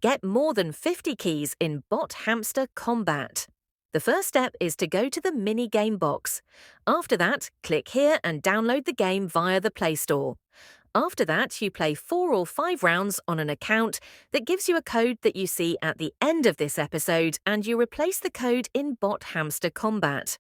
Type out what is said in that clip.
Get more than 50 keys in Bot Hamster Combat. The first step is to go to the mini-game box. After that, click here and download the game via the Play Store. After that, you play 4 or 5 rounds on an account that gives you a code that you see at the end of this episode, and you replace the code in Bot Hamster Combat.